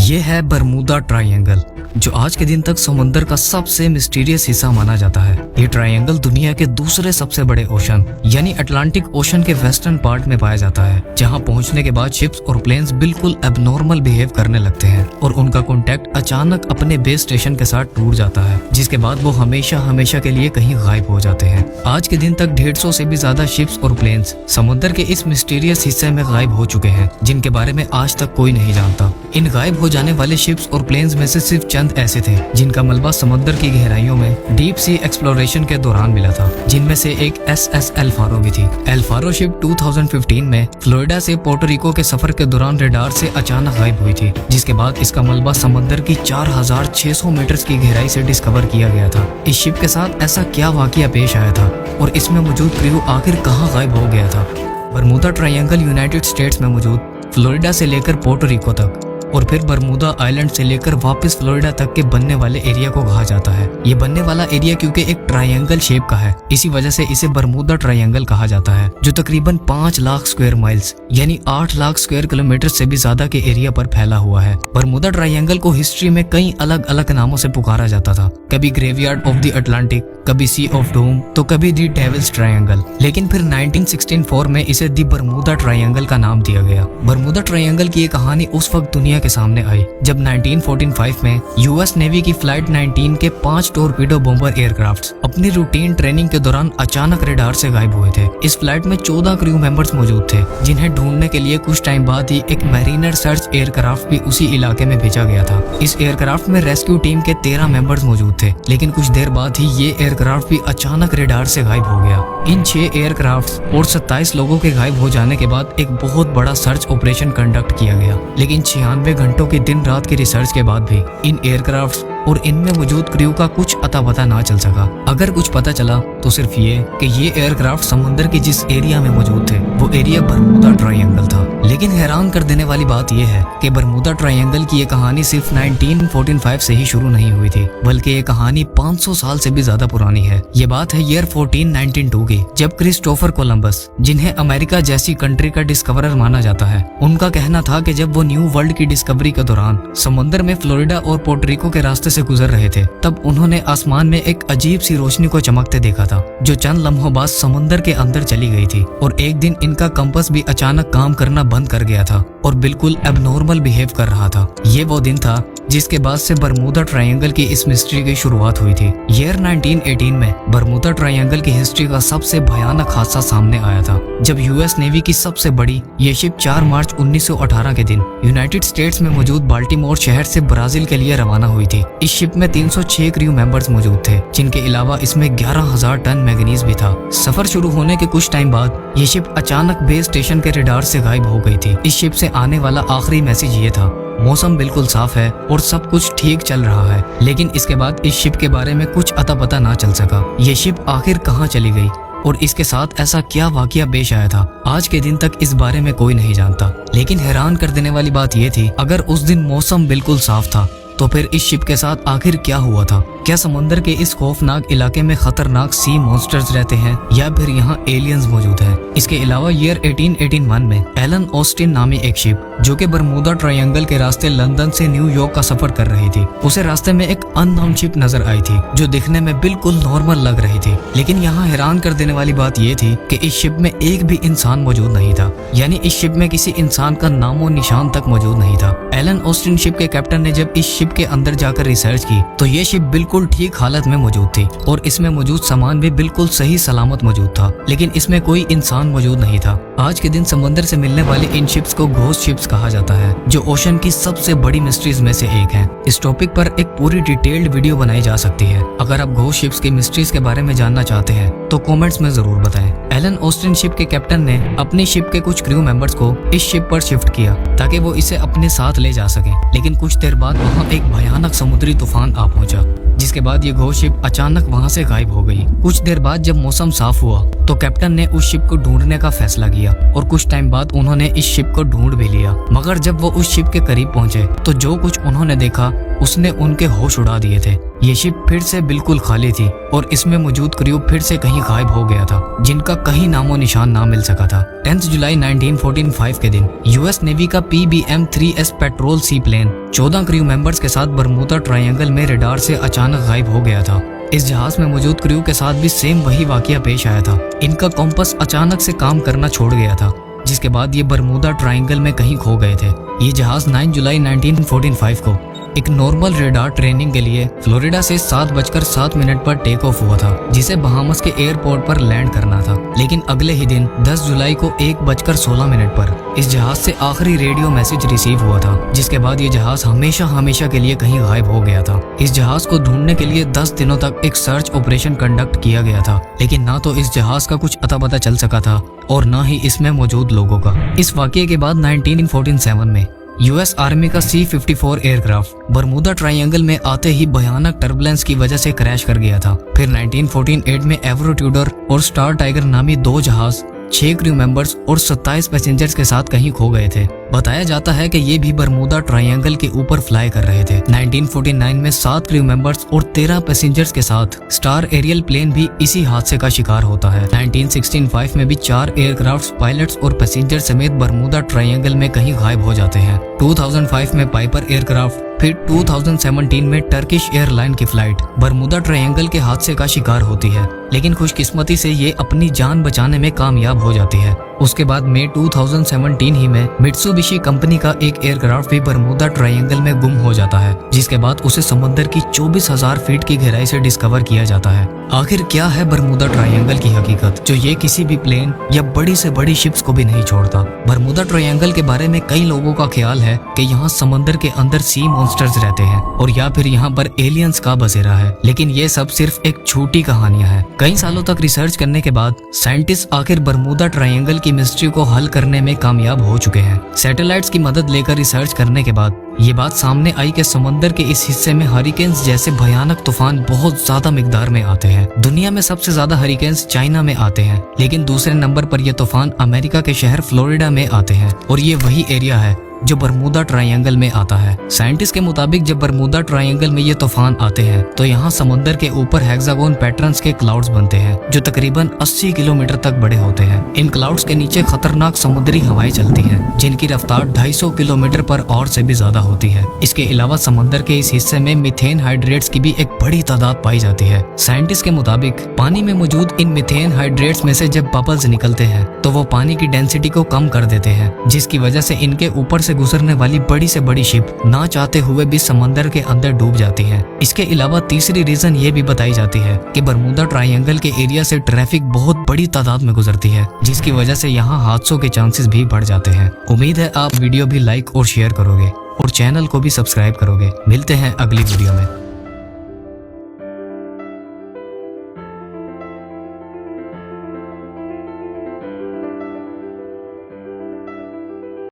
ये है Bermuda triangle, जो आज के दिन तक समुद्र का सबसे मिस्टीरियस हिस्सा माना जाता है। ये ट्रायंगल दुनिया के दूसरे सबसे बड़े ओशन यानी अटलांटिक ओशन के वेस्टर्न पार्ट में पाया जाता है, जहां पहुंचने के बाद शिप्स और प्लेन्स बिल्कुल एबनॉर्मल बिहेव करने लगते हैं और उनका कॉन्टेक्ट अचानक अपने बेस स्टेशन के साथ टूट जाता है, जिसके बाद वो हमेशा हमेशा के लिए कहीं गायब हो जाते हैं। आज के दिन तक 150 से भी ज्यादा शिप्स और प्लेन्स समुद्र के इस मिस्टीरियस हिस्से में गायब हो चुके हैं, जिनके बारे में आज तक कोई नहीं जानता। इन गायब हो जाने वाले शिप्स और प्लेन्स में से सिर्फ चंद ऐसे थे जिनका मलबा समुद्र की गहराइयों में डीप सी एक्सप्लोरेशन के दौरान मिला था, जिनमें से एक SS एल फारो भी थी। एल फारो शिप 2015 में फ्लोरिडा से पोर्टो रिको के सफर के दौरान रडार से अचानक गायब हुई थी, जिसके बाद इसका मलबा समुद्र की 4600 मीटर की गहराई से डिस्कवर किया गया था। इस शिप के साथ ऐसा क्या वाकया पेश आया था और इसमें मौजूद क्रू आखिर कहाँ गायब हो गया था? बरमूदा ट्रायंगल यूनाइटेड स्टेट्स में मौजूद फ्लोरिडा से लेकर पोर्टो रिको तक और फिर बरमूदा आइलैंड से लेकर वापस फ्लोरिडा तक के बनने वाले एरिया को कहा जाता है। ये बनने वाला एरिया क्योंकि एक ट्रायंगल शेप का है, इसी वजह से इसे बरमूदा ट्रायंगल कहा जाता है, जो तकरीबन 5 लाख स्क्वायर माइल्स यानी 8 लाख स्क्वायर किलोमीटर से भी ज्यादा के एरिया पर फैला हुआ है। बरमूदा ट्रायंगल को हिस्ट्री में कई अलग अलग नामों से पुकारा जाता था, कभी ग्रेवयार्ड ऑफ द अटलांटिक, कभी सी ऑफ डूम, तो कभी दी डेविल्स ट्रायंगल। लेकिन फिर 1964 में इसे दी बरमूदा ट्रायंगल का नाम दिया गया। बरमूदा ट्रायंगल की ये कहानी उस वक्त दुनिया के सामने आई जब 1945 में यूएस नेवी की फ्लाइट 19 के 5 टोरपीडो बॉम्बर एयरक्राफ्ट्स अपनी रूटीन ट्रेनिंग के दौरान अचानक रडार से गायब हुए थे। इस फ्लाइट में 14 क्रू मेंबर्स मौजूद थे, जिन्हें ढूंढने के लिए कुछ टाइम बाद ही एक मैरिनर सर्च एयरक्राफ्ट भी उसी इलाके में भेजा गया था। इस एयरक्राफ्ट में रेस्क्यू टीम के 13 मेंबर्स मौजूद थे, लेकिन कुछ देर बाद ही ये एयरक्राफ्ट भी अचानक रडार से गायब हो गया। इन 6 एयरक्राफ्ट और 27 लोगों के गायब हो जाने के बाद एक बहुत बड़ा सर्च ऑपरेशन कंडक्ट किया गया, लेकिन 96 घंटों की दिन रात की रिसर्च के बाद भी इन एयरक्राफ्ट और इनमें मौजूद क्रू का कुछ अता पता ना चल सका। अगर कुछ पता चला तो सिर्फ ये कि ये एयरक्राफ्ट समुद्र के जिस एरिया में मौजूद थे वो एरिया बरमूदा ट्रायंगल था। लेकिन हैरान कर देने वाली बात यह है कि बरमूदा ट्रायंगल की ये कहानी सिर्फ 1945 से ही शुरू नहीं हुई थी, बल्कि ये कहानी 500 साल से भी ज्यादा पुरानी है। ये बात है ईयर 1492 की, जब क्रिस्टोफर कोलंबस, जिन्हें अमेरिका जैसी कंट्री का डिस्कवरर माना जाता है, उनका कहना था कि जब वो न्यू वर्ल्ड की डिस्कवरी के दौरान समुद्र में फ्लोरिडा और पोर्टो रिको के रास्ते से गुजर रहे थे, तब उन्होंने आसमान में एक अजीब सी रोशनी को चमकते देखा था, जो चंद लम्हों बाद समुद्र के अंदर चली गई थी। और एक दिन इनका कंपास भी अचानक काम करना बंद कर गया था और बिल्कुल एबनॉर्मल बिहेव कर रहा था। ये वो दिन था जिसके बाद से बरमूदा ट्रायंगल की इस मिस्ट्री की शुरुआत हुई थी। ईयर 1918 में बरमूदा ट्रायंगल की हिस्ट्री का सबसे भयानक हादसा सामने आया था, जब यूएस नेवी की सबसे बड़ी ये शिप 4 मार्च 1918 के दिन यूनाइटेड स्टेट्स में मौजूद बाल्टीमोर शहर से ब्राजील के लिए रवाना हुई थी। इस शिप में 306 क्रू मेंबर्स मौजूद थे, जिनके अलावा इसमें 11,000 टन मैंगनीज भी था। सफर शुरू होने के कुछ टाइम बाद ये शिप अचानक बेस स्टेशन के रडार से गायब हो गई थी। इस शिप से आने वाला आखिरी मैसेज ये था, मौसम बिल्कुल साफ है और सब कुछ ठीक चल रहा है। लेकिन इसके बाद इस शिप के बारे में कुछ अता पता ना चल सका। ये शिप आखिर कहाँ चली गई और इसके साथ ऐसा क्या वाकया पेश आया था, आज के दिन तक इस बारे में कोई नहीं जानता। लेकिन हैरान कर देने वाली बात यह थी, अगर उस दिन मौसम बिल्कुल साफ था तो फिर इस शिप के साथ आखिर क्या हुआ था? क्या समुद्र के इस खौफनाक इलाके में खतरनाक सी मॉन्स्टर्स रहते हैं या फिर यहाँ एलियंस मौजूद हैं? इसके अलावा ईयर 1881 में एलन ऑस्टिन नामी एक शिप, जो कि बरमूदा ट्रायंगल के रास्ते लंदन से न्यूयॉर्क का सफर कर रही थी, उसे रास्ते में एक अननोन शिप नजर आई थी, जो दिखने में बिल्कुल नॉर्मल लग रही थी। लेकिन यहाँ हैरान कर देने वाली बात ये थी कि इस शिप में एक भी इंसान मौजूद नहीं था, यानी इस शिप में किसी इंसान का नामो निशान तक मौजूद नहीं था। एलन ऑस्टिन शिप के कैप्टन ने जब इस शिप के अंदर जाकर रिसर्च की तो ये शिप बिल्कुल ठीक हालत में मौजूद थी और इसमें मौजूद सामान भी बिल्कुल सही सलामत मौजूद था, लेकिन इसमें कोई इंसान मौजूद नहीं था। आज के दिन समुद्र से मिलने वाली इन शिप्स को घोस्ट शिप्स कहा जाता है, जो ओशन की सबसे बड़ी मिस्ट्रीज में से एक है। इस टॉपिक पर एक पूरी डिटेल्ड वीडियो बनाई जा सकती है। अगर आप घोस्ट शिप्स की मिस्ट्रीज के बारे में जानना चाहते हैं तो कमेंट्स में जरूर बताएं। एलन ऑस्टिन शिप के कैप्टन ने अपनी शिप के कुछ क्रू मेंबर्स को इस शिप पर शिफ्ट किया ताकि वो इसे अपने साथ ले जा सके, लेकिन कुछ देर बाद वहाँ एक भयानक समुद्री तूफान आ पहुंचा, जिसके बाद ये घोस्ट शिप अचानक वहां से गायब हो गई। कुछ देर बाद जब मौसम साफ हुआ तो कैप्टन ने उस शिप को ढूंढने का फैसला किया और कुछ टाइम बाद उन्होंने इस शिप को ढूंढ भी लिया। मगर जब वो उस शिप के करीब पहुंचे तो जो कुछ उन्होंने देखा उसने उनके होश उड़ा दिए थे। ये शिप फिर से बिल्कुल खाली थी और इसमें मौजूद क्रू फिर से कहीं गायब हो गया था, जिनका कहीं नामो निशान ना मिल सका था। 10 जुलाई 1945 के दिन यूएस नेवी का PBM-3S patrol sea plane 14 crew members के साथ बरमूदा ट्रायंगल में रडार से अचानक गायब हो गया था। इस जहाज में मौजूद क्रू के साथ भी सेम वही वाकया पेश आया था। इनका कॉम्पस अचानक से काम करना छोड़ गया था, जिसके बाद ये बरमूदा ट्रायंगल में कहीं खो गए थे। ये जहाज 9 जुलाई 1945 को एक नॉर्मल रेडार ट्रेनिंग के लिए फ्लोरिडा से 7:07 पर टेक ऑफ हुआ था, जिसे बहामस के एयरपोर्ट पर लैंड करना था। लेकिन अगले ही दिन 10 जुलाई को 1:16 पर इस जहाज से आखिरी रेडियो मैसेज रिसीव हुआ था, जिसके बाद ये जहाज हमेशा हमेशा के लिए कहीं गायब हो गया था। इस जहाज को ढूंढने के लिए 10 दिनों तक एक सर्च ऑपरेशन कंडक्ट किया गया था, लेकिन ना तो इस जहाज का कुछ अता पता चल सका था और ना ही इसमें मौजूद लोगों का। इस वाकये के बाद 1947 में यूएस आर्मी का C-54 एयरक्राफ्ट बरमूदा ट्रायंगल में आते ही भयानक टर्बुलेंस की वजह से क्रैश कर गया था। फिर 1948 में एवरो ट्यूडर और स्टार टाइगर नामी 2 जहाज 6 क्रू मेंबर्स और 27 पैसेंजर्स के साथ कहीं खो गए थे। बताया जाता है कि ये भी बरमूदा ट्रायंगल के ऊपर फ्लाई कर रहे थे। 1949 में 7 क्रू मेंबर्स और 13 पैसेंजर्स के साथ स्टार एरियल प्लेन भी इसी हादसे का शिकार होता है। 1965 में भी 4 एयरक्राफ्ट पायलट्स और पैसेंजर समेत बरमूदा ट्रायंगल में कहीं गायब हो जाते हैं। 2005 में पाइपर एयरक्राफ्ट, फिर 2017 में टर्किश एयरलाइन की फ्लाइट बरमूदा ट्रायंगल के हादसे का शिकार होती है, लेकिन खुशकिस्मती से ये अपनी जान बचाने में कामयाब हो जाती है। उसके बाद मई 2017 ही में मित्सुबिशी कंपनी का एक एयरक्राफ्ट भी बरमूदा ट्रायंगल में गुम हो जाता है, जिसके बाद उसे समुद्र की 24,000 फीट की गहराई से डिस्कवर किया जाता है। आखिर क्या है बरमूदा ट्रायंगल की हकीकत, जो ये किसी भी प्लेन या बड़ी से बड़ी शिप्स को भी नहीं छोड़ता। बरमूदा ट्रायंगल के बारे में कई लोगों का ख्याल है कि यहाँ समंदर के अंदर सी मॉन्स्टर्स रहते हैं और या फिर यहाँ पर एलियंस का बसेरा है, लेकिन ये सब सिर्फ एक झूठी कहानियां हैं। कई सालों तक रिसर्च करने के बाद साइंटिस्ट आखिर बरमूदा ट्रायंगल की मिस्ट्री को हल करने में कामयाब हो चुके हैं। सैटेलाइट्स की मदद लेकर रिसर्च करने के बाद ये बात सामने आई कि समंदर के इस हिस्से में हरिकेन्स जैसे भयानक तूफान बहुत ज्यादा मिकदार में आते हैं। दुनिया में सबसे ज्यादा हरिकेन्स चाइना में आते हैं, लेकिन दूसरे नंबर पर ये तूफान अमेरिका के शहर फ्लोरिडा में आते हैं और ये वही एरिया है जो बरमूदा ट्रायंगल में आता है। साइंटिस्ट के मुताबिक जब बरमूदा ट्रायंगल में ये तूफान आते हैं तो यहाँ समंदर के ऊपर हेक्सागोन पैटर्न्स के क्लाउड्स बनते हैं, जो तकरीबन 80 किलोमीटर तक बड़े होते हैं। इन क्लाउड्स के नीचे खतरनाक समुद्री हवाएं चलती हैं, जिनकी रफ्तार 250 किलोमीटर पर आवर से भी ज्यादा होती है। इसके अलावा समंदर के इस हिस्से में मीथेन हाइड्रेट्स की भी एक बड़ी तादाद पाई जाती है। साइंटिस्ट के मुताबिक पानी में मौजूद इन मीथेन हाइड्रेट्स में से जब बबल्स निकलते हैं तो वो पानी की डेंसिटी को कम कर देते हैं, जिसकी वजह से इनके ऊपर से गुजरने वाली बड़ी से बड़ी शिप ना चाहते हुए भी समंदर के अंदर डूब जाती है। इसके अलावा तीसरी रीजन ये भी बताई जाती है कि बरमूदा ट्रायंगल के एरिया से ट्रैफिक बहुत बड़ी तादाद में गुजरती है, जिसकी वजह से यहाँ हादसों के चांसेस भी बढ़ जाते हैं। उम्मीद है आप वीडियो भी लाइक और शेयर करोगे और चैनल को भी सब्सक्राइब करोगे। मिलते हैं अगली वीडियो में।